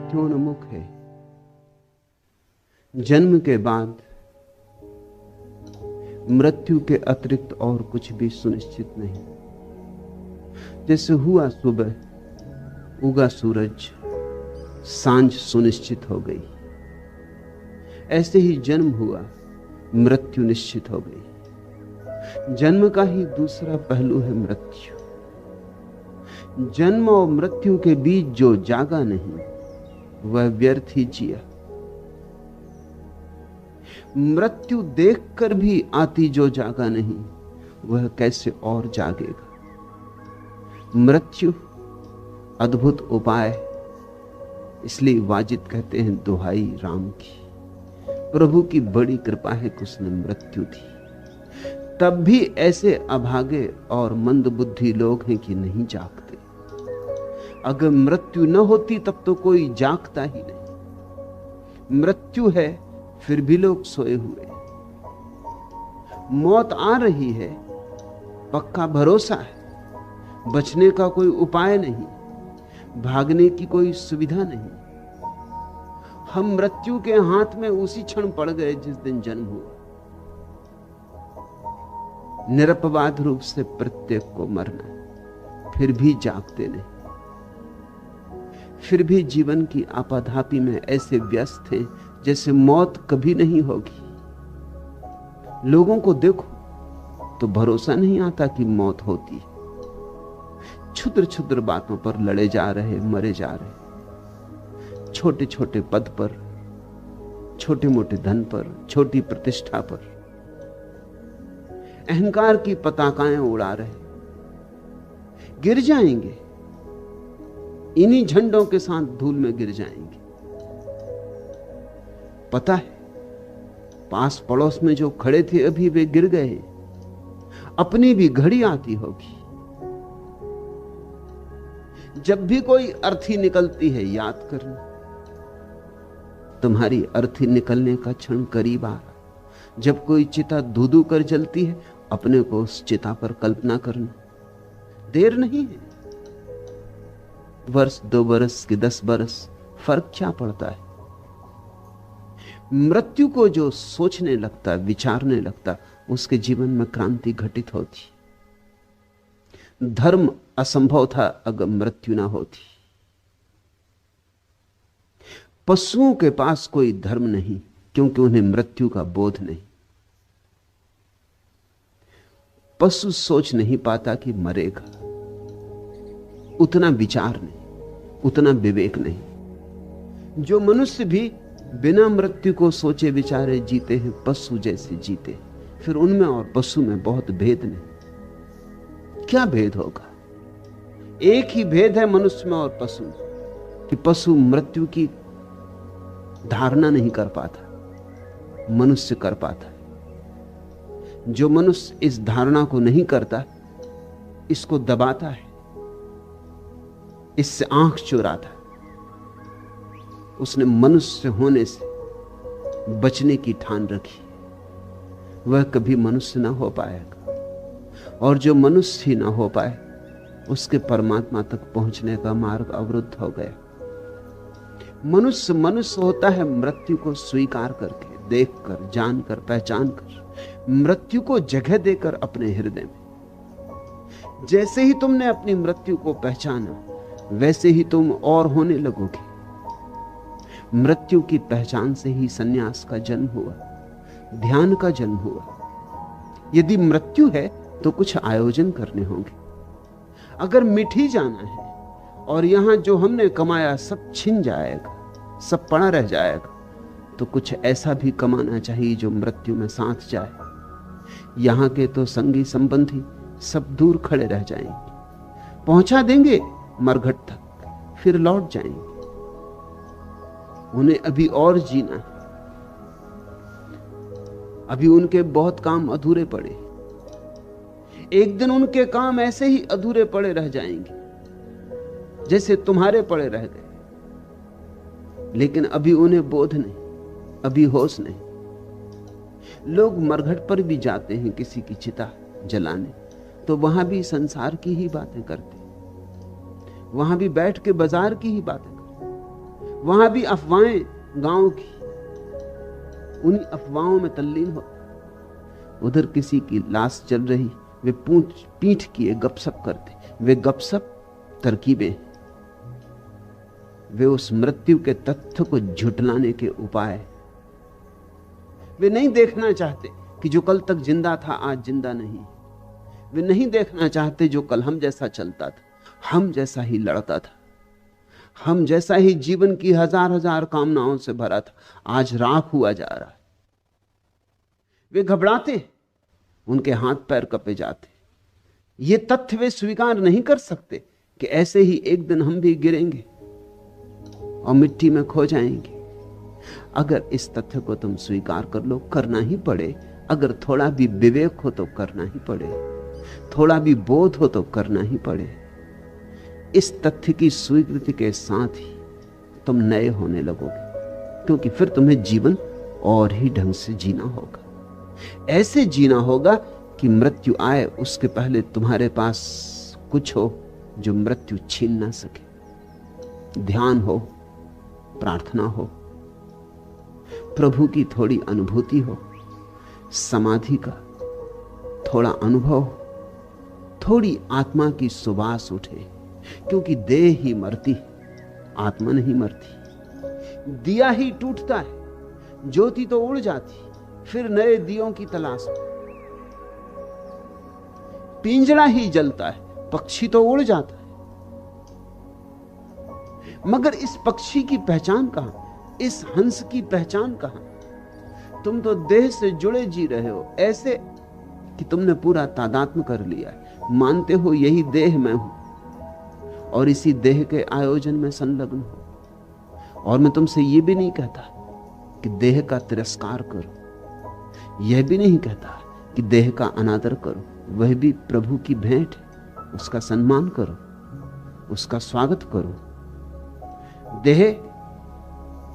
मृत्योन्मुख है। जन्म के बाद मृत्यु के अतिरिक्त और कुछ भी सुनिश्चित नहीं। जैसे हुआ सुबह, उगा सूरज, सांझ सुनिश्चित हो गई, ऐसे ही जन्म हुआ, मृत्यु निश्चित हो गई। जन्म का ही दूसरा पहलू है मृत्यु। जन्म और मृत्यु के बीच जो जागा नहीं, वह व्यर्थ ही जिया। मृत्यु देखकर भी आती जो जागा नहीं, वह कैसे और जागेगा। मृत्यु अद्भुत उपाय, इसलिए वाजिद कहते हैं दुहाई राम की। प्रभु की बड़ी कृपा है कि उसने मृत्यु दी। तब भी ऐसे अभागे और मंद बुद्धि लोग हैं कि नहीं जागते। अगर मृत्यु न होती तब तो कोई जागता ही नहीं। मृत्यु है फिर भी लोग सोए हुए। मौत आ रही है, पक्का भरोसा है, बचने का कोई उपाय नहीं, भागने की कोई सुविधा नहीं। हम मृत्यु के हाथ में उसी क्षण पड़ गए जिस दिन जन्म हुआ। निरपवाद रूप से प्रत्येक को मरना है, फिर भी जागते नहीं। फिर भी जीवन की आपाधापी में ऐसे व्यस्त हैं जैसे मौत कभी नहीं होगी। लोगों को देखो तो भरोसा नहीं आता कि मौत होती। क्षुद्र क्षुद्र बातों पर लड़े जा रहे, मरे जा रहे, छोटे छोटे पद पर, छोटे मोटे धन पर, छोटी प्रतिष्ठा पर अहंकार की पताकाएं उड़ा रहे, गिर जाएंगे। इन्हीं झंडों के साथ धूल में गिर जाएंगे। पता है, पास पड़ोस में जो खड़े थे अभी वे गिर गए। अपनी भी घड़ी आती होगी। जब भी कोई अर्थी निकलती है, याद करना तुम्हारी अर्थी निकलने का क्षण करीब आ रहा। जब कोई चिता धू-धू कर जलती है, अपने को उस चिता पर कल्पना करना। देर नहीं है। वर्ष 2 वर्ष के 10 वर्ष फर्क क्या पड़ता है। मृत्यु को जो सोचने लगता, विचारने लगता, उसके जीवन में क्रांति घटित होती। धर्म असंभव था अगर मृत्यु ना होती। पशुओं के पास कोई धर्म नहीं, क्योंकि उन्हें मृत्यु का बोध नहीं। पशु सोच नहीं पाता कि मरेगा, उतना विचार नहीं, उतना विवेक नहीं। जो मनुष्य भी बिना मृत्यु को सोचे विचारे जीते हैं, पशु जैसे जीते। फिर उनमें और पशु में बहुत भेद नहीं। क्या भेद होगा? एक ही भेद है मनुष्य में और पशु में, कि पशु मृत्यु की धारणा नहीं कर पाता, मनुष्य कर पाता है। जो मनुष्य इस धारणा को नहीं करता, इसको दबाता है, इससे आंख चुराता है, उसने मनुष्य होने से बचने की ठान रखी, वह कभी मनुष्य ना हो पाएगा। और जो मनुष्य ही ना हो पाए, उसके परमात्मा तक पहुंचने का मार्ग अवरुद्ध हो गया। मनुष्य मनुष्य होता है मृत्यु को स्वीकार करके, देखकर, जानकर, पहचानकर, मृत्यु को जगह देकर अपने हृदय में। जैसे ही तुमने अपनी मृत्यु को पहचाना, वैसे ही तुम और होने लगोगे। मृत्यु की पहचान से ही सन्यास का जन्म हुआ, ध्यान का जन्म हुआ। यदि मृत्यु है तो कुछ आयोजन करने होंगे। अगर मिट ही जाना है और यहां जो हमने कमाया सब छिन जाएगा, सब पड़ा रह जाएगा, तो कुछ ऐसा भी कमाना चाहिए जो मृत्यु में साथ जाए। यहां के तो संगी संबंधी सब दूर खड़े रह जाएंगे, पहुंचा देंगे मरघट तक, फिर लौट जाएंगे। उन्हें अभी और जीना है, अभी उनके बहुत काम अधूरे पड़े। एक दिन उनके काम ऐसे ही अधूरे पड़े रह जाएंगे जैसे तुम्हारे पड़े रह गए। लेकिन अभी उन्हें बोध नहीं, अभी होश नहीं। लोग मरघट पर भी जाते हैं किसी की चिता जलाने, तो वहां भी संसार की ही बातें करते, वहां भी बैठ के बाजार की ही बातें करते, वहां भी अफवाहें गांव की, उन्हीं अफवाहों में तल्लीन हो। उधर किसी की लाश जल रही, वे पीठ किए गपशप करते। वे गपशप तरकीबें, वे उस मृत्यु के तथ्य को झुटलाने के उपाय। वे नहीं देखना चाहते कि जो कल तक जिंदा था आज जिंदा नहीं। वे नहीं देखना चाहते जो कल हम जैसा चलता था, हम जैसा ही लड़ता था, हम जैसा ही जीवन की हजार हजार कामनाओं से भरा था, आज राख हुआ जा रहा है। वे घबराते, उनके हाथ पैर कपे जाते। ये तथ्य वे स्वीकार नहीं कर सकते कि ऐसे ही एक दिन हम भी गिरेंगे और मिट्टी में खो जाएंगे। अगर इस तथ्य को तुम स्वीकार कर लो, करना ही पड़े। अगर थोड़ा भी विवेक हो तो करना ही पड़े, थोड़ा भी बोध हो तो करना ही पड़े। इस तथ्य की स्वीकृति के साथ ही तुम नए होने लगोगे, क्योंकि फिर तुम्हें जीवन और ही ढंग से जीना होगा। ऐसे जीना होगा कि मृत्यु आए उसके पहले तुम्हारे पास कुछ हो जो मृत्यु छीन ना सके। ध्यान हो, प्रार्थना हो, प्रभु की थोड़ी अनुभूति हो, समाधि का थोड़ा अनुभव हो, थोड़ी आत्मा की सुवास उठे, क्योंकि देह ही मरती, आत्मा नहीं मरती। दिया ही टूटता है, ज्योति तो उड़ जाती, फिर नए दियों की तलाश में। पिंजरा ही जलता है, पक्षी तो उड़ जाता है, मगर इस पक्षी की पहचान कहां, इस हंस की पहचान कहां? तुम तो देह से जुड़े जी रहे हो, ऐसे कि तुमने पूरा तादात्म्य कर लिया है। मानते हो यही देह मैं हूं और इसी देह के आयोजन में संलग्न हो। और मैं तुमसे यह भी नहीं कहता कि देह का तिरस्कार करो, यह भी नहीं कहता कि देह का अनादर करो। वह भी प्रभु की भेंट है, उसका सम्मान करो, उसका स्वागत करो। देह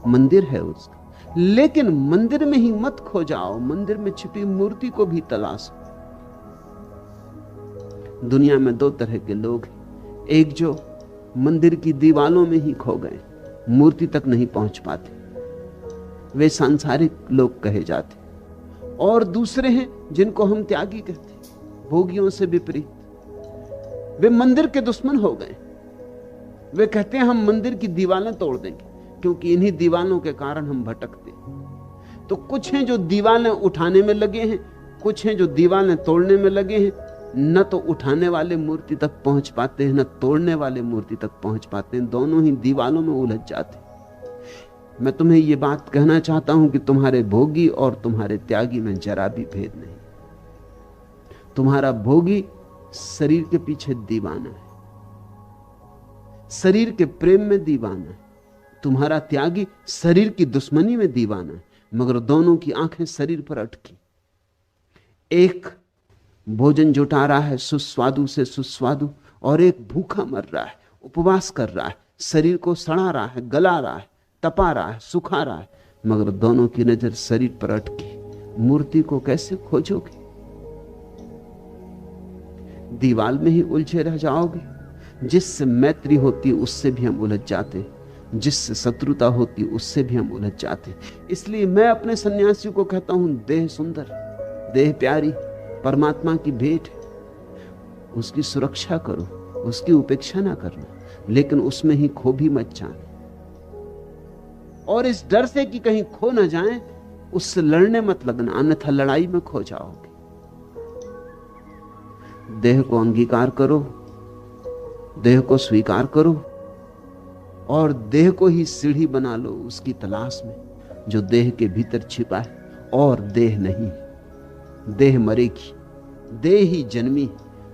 मंदिर है उसका, लेकिन मंदिर में ही मत खो जाओ, मंदिर में छिपी मूर्ति को भी तलाशो। दुनिया में दो तरह के लोग हैं, एक जो मंदिर की दीवालों में ही खो गए, मूर्ति तक नहीं पहुंच पाते, वे सांसारिक लोग कहे जाते। और दूसरे हैं जिनको हम त्यागी कहते हैं, भोगियों से विपरीत। वे मंदिर के दुश्मन हो गए। वे कहते हैं हम मंदिर की दीवालें तोड़ देंगे, क्योंकि इन्हीं दीवालों के कारण हम भटकते। तो कुछ हैं जो दीवालें उठाने में लगे हैं, कुछ हैं जो दीवालें तोड़ने में लगे हैं। न तो उठाने वाले मूर्ति तक पहुंच पाते हैं, न तोड़ने वाले मूर्ति तक पहुंच पाते हैं, दोनों ही दीवालों में उलझ जाते हैं। मैं तुम्हें यह बात कहना चाहता हूं कि तुम्हारे भोगी और तुम्हारे त्यागी में जरा भी भेद नहीं। तुम्हारा भोगी शरीर के पीछे दीवाना है, शरीर के प्रेम में दीवाना है। तुम्हारा त्यागी शरीर की दुश्मनी में दीवाना है, मगर दोनों की आंखें शरीर पर अटकी। एक भोजन जुटा रहा है सुस्वादु से सुस्वादु, और एक भूखा मर रहा है, उपवास कर रहा है, शरीर को सड़ा रहा है, गला रहा है, तपा रहा है, सुखा रहा है, मगर दोनों की नजर शरीर पर अटकी। मूर्ति को कैसे खोजोगे? दीवाल में ही उलझे रह जाओगे। जिससे मैत्री होती उससे भी हम उलझ जाते, जिससे शत्रुता होती उससे भी हम उलझ जाते। इसलिए मैं अपने सन्यासियों को कहता हूं, देह सुंदर, देह प्यारी, परमात्मा की भेंट, उसकी सुरक्षा करो, उसकी उपेक्षा ना करना, लेकिन उसमें ही खो भी मत जाना। और इस डर से कि कहीं खो ना जाए, उससे लड़ने मत लगना, अन्यथा लड़ाई में खो जाओगे। देह को अंगीकार करो, देह को स्वीकार करो, और देह को ही सीढ़ी बना लो उसकी तलाश में जो देह के भीतर छिपा है। और देह नहीं, देह मरेगी, देह ही जन्मी,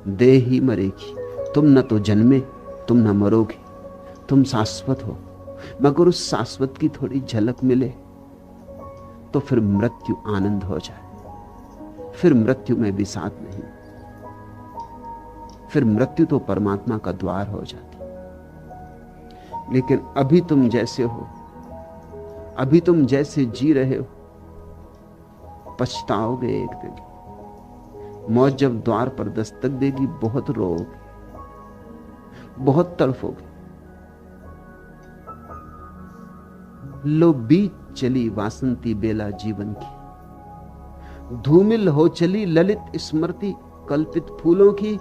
देह ही मरेगी। तुम न तो जन्मे, तुम न मरोगे, तुम शाश्वत हो। मगर उस शाश्वत की थोड़ी झलक मिले तो फिर मृत्यु आनंद हो जाए। फिर मृत्यु में विषाद नहीं, फिर मृत्यु तो परमात्मा का द्वार हो जाती। लेकिन अभी तुम जैसे हो, अभी तुम जैसे जी रहे हो, पछताओगे एक दिन। मौत जब द्वार पर दस्तक देगी, बहुत रोओगे, बहुत तड़फोगे। लो बीच चली वासंती बेला जीवन की, धूमिल हो चली ललित स्मृति कल्पित फूलों की।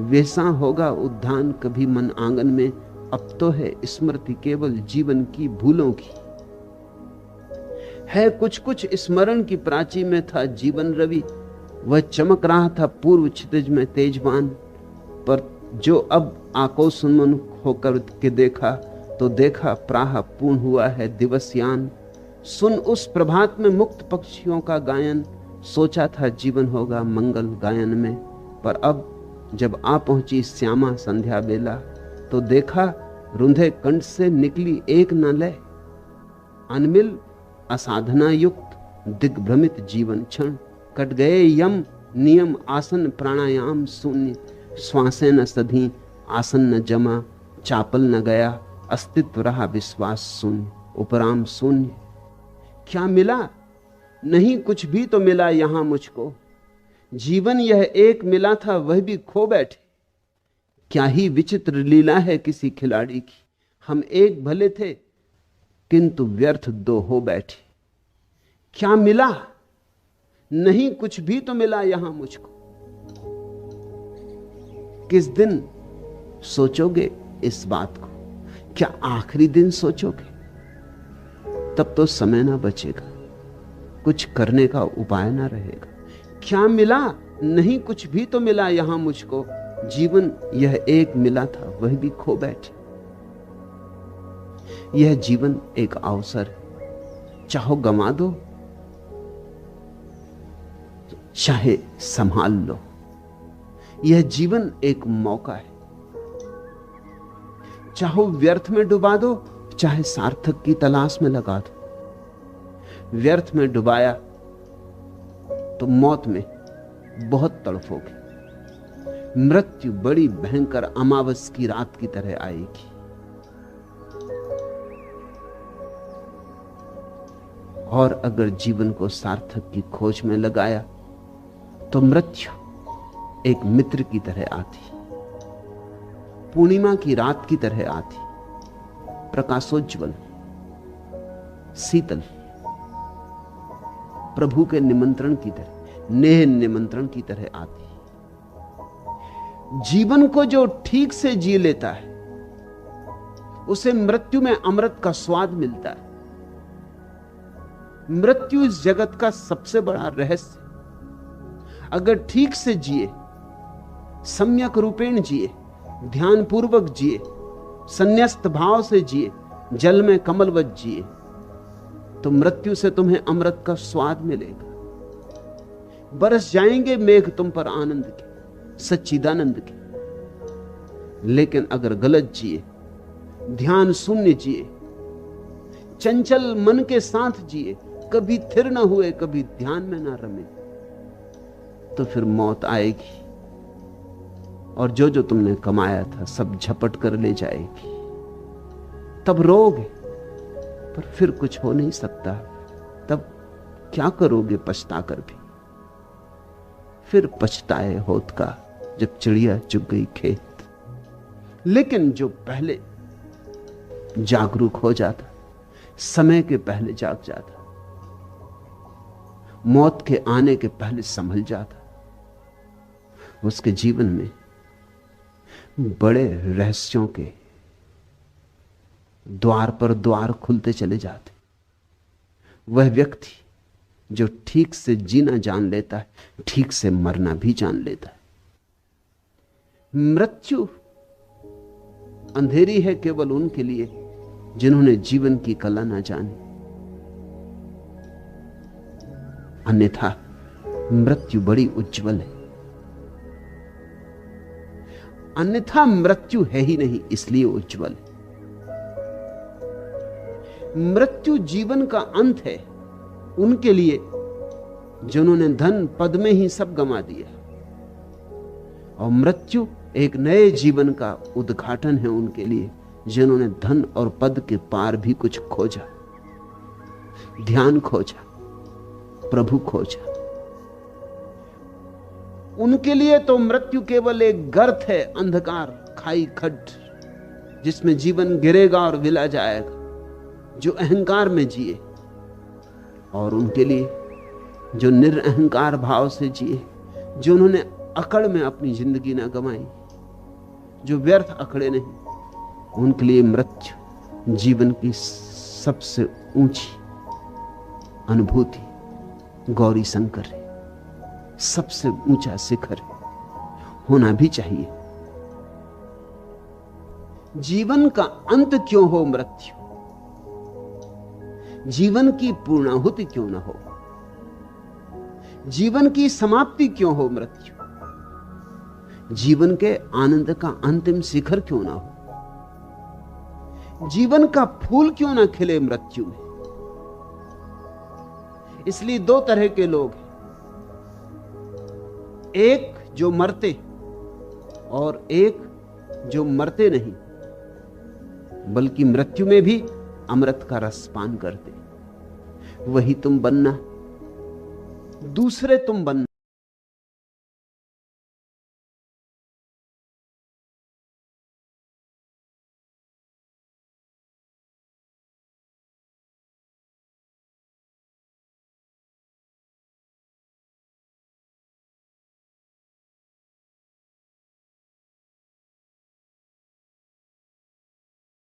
वैसा होगा उद्यान कभी मन आंगन में, अब तो है स्मृति केवल जीवन की भूलों की। है कुछ कुछ स्मरण की प्राची में था जीवन रवि, वह चमक रहा था पूर्व क्षितिज में तेजवान। पर जो अब आकोश उन्मुख होकर के देखा, तो देखा प्राह पूर्ण हुआ है दिवसयान। सुन उस प्रभात में मुक्त पक्षियों का गायन, सोचा था जीवन होगा मंगल गायन में। पर अब जब आ पहुंची श्यामा संध्या बेला, तो देखा रुंधे कंठ से निकली एक न लय। अनमिल असाधना युक्त दिग्भ्रमित जीवन क्षण, कट गए यम नियम आसन प्राणायाम शून्य। श्वासें न सधी आसन न जमा, चापल न गया अस्तित्व रहा विश्वास शून्य। उपराम शून्य क्या मिला, नहीं कुछ भी तो मिला यहां मुझको। जीवन यह एक मिला था वह भी खो बैठे, क्या ही विचित्र लीला है किसी खिलाड़ी की। हम एक भले थे किंतु व्यर्थ दो हो बैठे। क्या मिला, नहीं कुछ भी तो मिला यहां मुझको। किस दिन सोचोगे इस बात को, क्या आखिरी दिन सोचोगे? तब तो समय ना बचेगा, कुछ करने का उपाय ना रहेगा। क्या मिला, नहीं कुछ भी तो मिला यहां मुझको। जीवन यह एक मिला था वह भी खो बैठे। यह जीवन एक अवसर है, चाहो गंवा दो चाहे संभाल लो। यह जीवन एक मौका है, चाहो व्यर्थ में डुबा दो चाहे सार्थक की तलाश में लगा दो। व्यर्थ में डुबाया तो मौत में बहुत तड़फोगे। मृत्यु बड़ी भयंकर अमावस की रात की तरह आएगी। और अगर जीवन को सार्थक की खोज में लगाया तो मृत्यु एक मित्र की तरह आती, पूर्णिमा की रात की तरह आती, प्रकाशोज्वल शीतल, प्रभु के निमंत्रण की तरह, नेह निमंत्रण की तरह आती। जीवन को जो ठीक से जी लेता है उसे मृत्यु में अमृत का स्वाद मिलता है। मृत्यु इस जगत का सबसे बड़ा रहस्य। अगर ठीक से जिए, सम्यक रूपेण जिए, ध्यानपूर्वक जिए, संन्यस्त भाव से जिए, जल में कमलवत जिए, तो मृत्यु से तुम्हें अमृत का स्वाद मिलेगा। बरस जाएंगे मेघ तुम पर आनंद के, सच्चिदानंद के। लेकिन अगर गलत जिए, ध्यान शून्य जिए, चंचल मन के साथ जिए, कभी थिर ना हुए, कभी ध्यान में ना रमे, तो फिर मौत आएगी और जो जो तुमने कमाया था सब झपट कर ले जाएगी। तब रोओगे, पर फिर कुछ हो नहीं सकता। तब क्या करोगे पछता कर भी? फिर पछताए होत का जब चिड़िया चुग गई खेत। लेकिन जो पहले जागरूक हो जाता, समय के पहले जाग जाता, मौत के आने के पहले संभल जाता, उसके जीवन में बड़े रहस्यों के द्वार पर द्वार खुलते चले जाते। वह व्यक्ति जो ठीक से जीना जान लेता है, ठीक से मरना भी जान लेता है। मृत्यु अंधेरी है केवल उनके लिए जिन्होंने जीवन की कला ना जानी। अन्यथा मृत्यु बड़ी उज्जवल है। अन्यथा मृत्यु है ही नहीं, इसलिए उज्जवल है। मृत्यु जीवन का अंत है उनके लिए जिन्होंने धन पद में ही सब गंवा दिया, और मृत्यु एक नए जीवन का उद्घाटन है उनके लिए जिन्होंने धन और पद के पार भी कुछ खोजा, ध्यान खोजा, प्रभु खोजा। उनके लिए तो मृत्यु केवल एक गर्त है, अंधकार, खाई, खड्ड, जिसमें जीवन गिरेगा और विला जाएगा। जो अहंकार में जिए, और उनके लिए जो निरअहंकार भाव से जिए, जो उन्होंने अकड़ में अपनी जिंदगी ना गंवाई, जो व्यर्थ अकड़े नहीं, उनके लिए मृत्यु जीवन की सबसे ऊंची अनुभूति गौरी शंकर है, सबसे ऊंचा शिखर है, होना भी चाहिए। जीवन का अंत क्यों हो मृत्यु? जीवन की पूर्णाहुति क्यों ना हो? जीवन की समाप्ति क्यों हो मृत्यु? जीवन के आनंद का अंतिम शिखर क्यों ना हो? जीवन का फूल क्यों ना खिले मृत्यु में? इसलिए दो तरह के लोग हैं, एक जो मरते और एक जो मरते नहीं, बल्कि मृत्यु में भी अमृत का रस पान करते। वही तुम बनना, दूसरे तुम बनना।